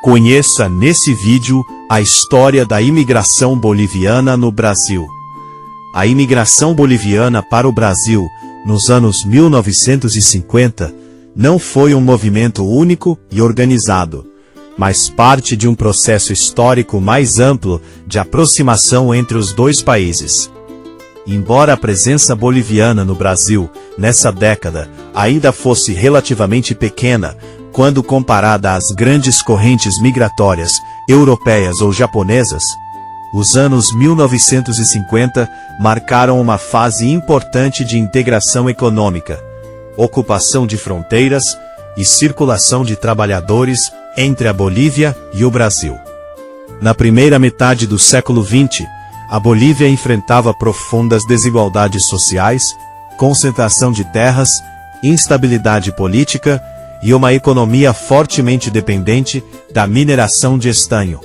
Conheça nesse vídeo a história da imigração boliviana no Brasil. A imigração boliviana para o Brasil, nos anos 1950, não foi um movimento único e organizado, mas parte de um processo histórico mais amplo de aproximação entre os dois países. Embora a presença boliviana no Brasil, nessa década, ainda fosse relativamente pequena, quando comparada às grandes correntes migratórias, europeias ou japonesas, os anos 1950 marcaram uma fase importante de integração econômica, ocupação de fronteiras e circulação de trabalhadores entre a Bolívia e o Brasil. Na primeira metade do século XX, a Bolívia enfrentava profundas desigualdades sociais, concentração de terras, instabilidade política e uma economia fortemente dependente da mineração de estanho.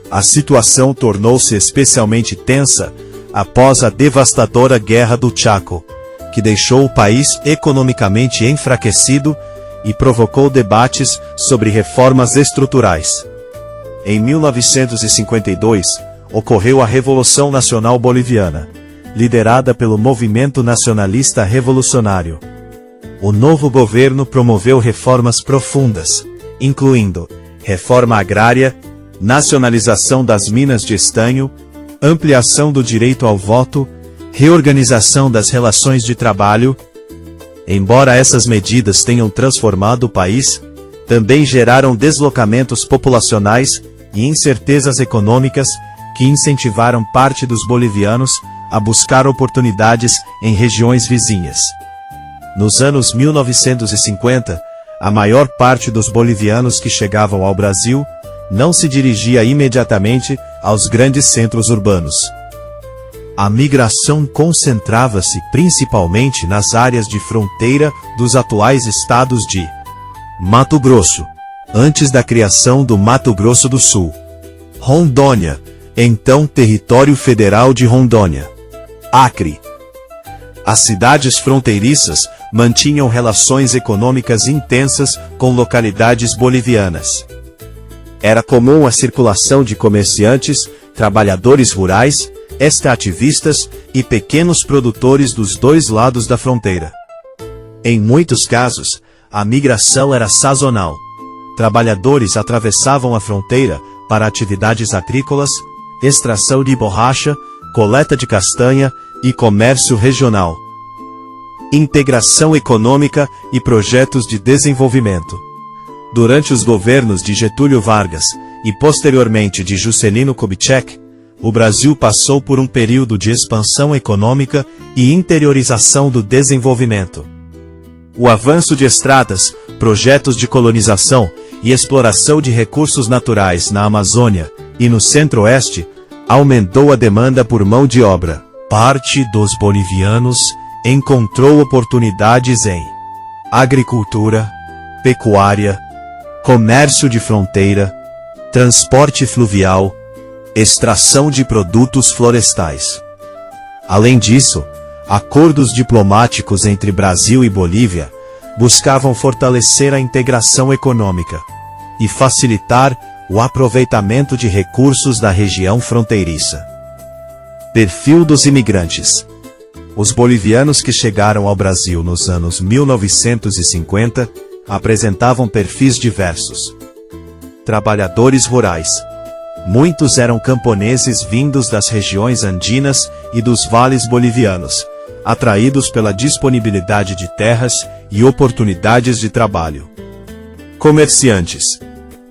A situação tornou-se especialmente tensa após a devastadora Guerra do Chaco, que deixou o país economicamente enfraquecido e provocou debates sobre reformas estruturais. Em 1952, ocorreu a Revolução Nacional Boliviana, liderada pelo Movimento Nacionalista Revolucionário. O novo governo promoveu reformas profundas, incluindo reforma agrária, nacionalização das minas de estanho, ampliação do direito ao voto, reorganização das relações de trabalho. Embora essas medidas tenham transformado o país, também geraram deslocamentos populacionais e incertezas econômicas que incentivaram parte dos bolivianos a buscar oportunidades em regiões vizinhas. Nos anos 1950, a maior parte dos bolivianos que chegavam ao Brasil não se dirigia imediatamente aos grandes centros urbanos. A migração concentrava-se principalmente nas áreas de fronteira dos atuais estados de Mato Grosso, antes da criação do Mato Grosso do Sul; Rondônia, então Território Federal de Rondônia; Acre. As cidades fronteiriças mantinham relações econômicas intensas com localidades bolivianas. Era comum a circulação de comerciantes, trabalhadores rurais, extrativistas e pequenos produtores dos dois lados da fronteira. Em muitos casos, a migração era sazonal. Trabalhadores atravessavam a fronteira para atividades agrícolas, extração de borracha, coleta de castanha e comércio regional. Integração econômica e projetos de desenvolvimento. Durante os governos de Getúlio Vargas e posteriormente de Juscelino Kubitschek, o Brasil passou por um período de expansão econômica e interiorização do desenvolvimento. O avanço de estradas, projetos de colonização e exploração de recursos naturais na Amazônia e no Centro-Oeste aumentou a demanda por mão de obra. Parte dos bolivianos encontrou oportunidades em agricultura, pecuária, comércio de fronteira, transporte fluvial, extração de produtos florestais. Além disso, acordos diplomáticos entre Brasil e Bolívia buscavam fortalecer a integração econômica e facilitar o aproveitamento de recursos da região fronteiriça. Perfil dos imigrantes. Os bolivianos que chegaram ao Brasil nos anos 1950 apresentavam perfis diversos. Trabalhadores rurais. Muitos eram camponeses vindos das regiões andinas e dos vales bolivianos, atraídos pela disponibilidade de terras e oportunidades de trabalho. Comerciantes.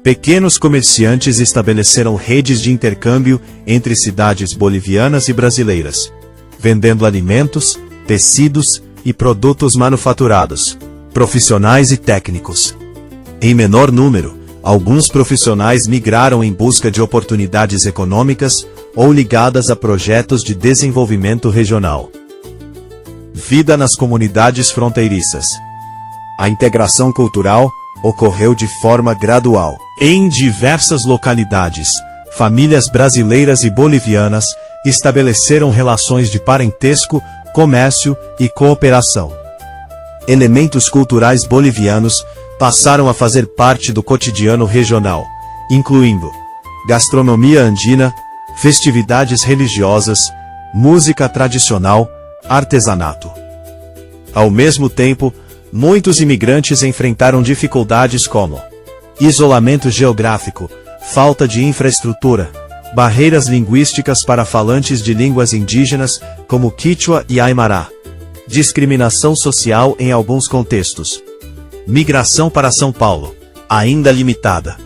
Pequenos comerciantes estabeleceram redes de intercâmbio entre cidades bolivianas e brasileiras, vendendo alimentos, tecidos e produtos manufaturados, profissionais e técnicos. Em menor número, alguns profissionais migraram em busca de oportunidades econômicas ou ligadas a projetos de desenvolvimento regional. Vida nas comunidades fronteiriças. A integração cultural ocorreu de forma gradual. Em diversas localidades, famílias brasileiras e bolivianas estabeleceram relações de parentesco, comércio e cooperação. Elementos culturais bolivianos passaram a fazer parte do cotidiano regional, incluindo gastronomia andina, festividades religiosas, música tradicional, artesanato. Ao mesmo tempo, muitos imigrantes enfrentaram dificuldades como isolamento geográfico, falta de infraestrutura, barreiras linguísticas para falantes de línguas indígenas como Quechua e Aymara, discriminação social em alguns contextos, migração para São Paulo, ainda limitada.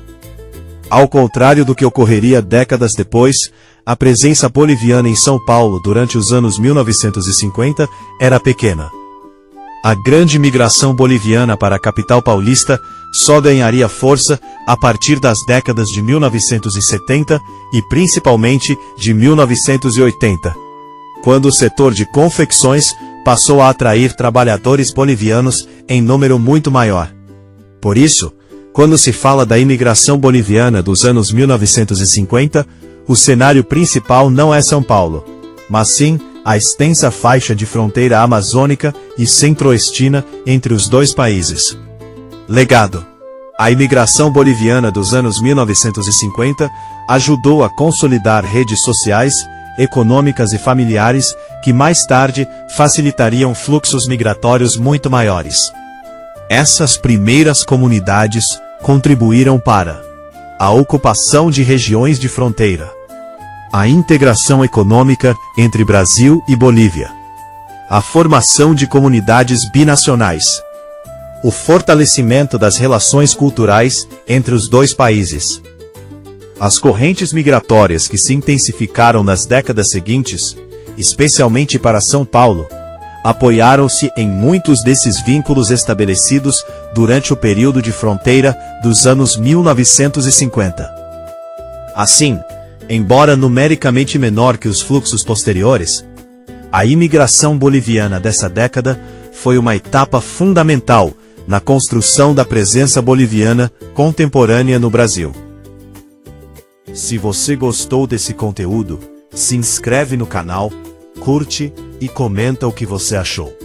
Ao contrário do que ocorreria décadas depois, a presença boliviana em São Paulo durante os anos 1950 era pequena. A grande migração boliviana para a capital paulista só ganharia força a partir das décadas de 1970 e principalmente de 1980, quando o setor de confecções passou a atrair trabalhadores bolivianos em número muito maior. Por isso, quando se fala da imigração boliviana dos anos 1950, o cenário principal não é São Paulo, mas sim a extensa faixa de fronteira amazônica e centro-oestina entre os dois países. Legado: a imigração boliviana dos anos 1950 ajudou a consolidar redes sociais, econômicas e familiares que mais tarde facilitariam fluxos migratórios muito maiores. Essas primeiras comunidades contribuíram para a ocupação de regiões de fronteira, a integração econômica entre Brasil e Bolívia, a formação de comunidades binacionais, o fortalecimento das relações culturais entre os dois países. As correntes migratórias que se intensificaram nas décadas seguintes, especialmente para São Paulo, apoiaram-se em muitos desses vínculos estabelecidos durante o período de fronteira dos anos 1950. Assim, embora numericamente menor que os fluxos posteriores, a imigração boliviana dessa década foi uma etapa fundamental na construção da presença boliviana contemporânea no Brasil. Se você gostou desse conteúdo, se inscreve no canal, curte e comenta o que você achou.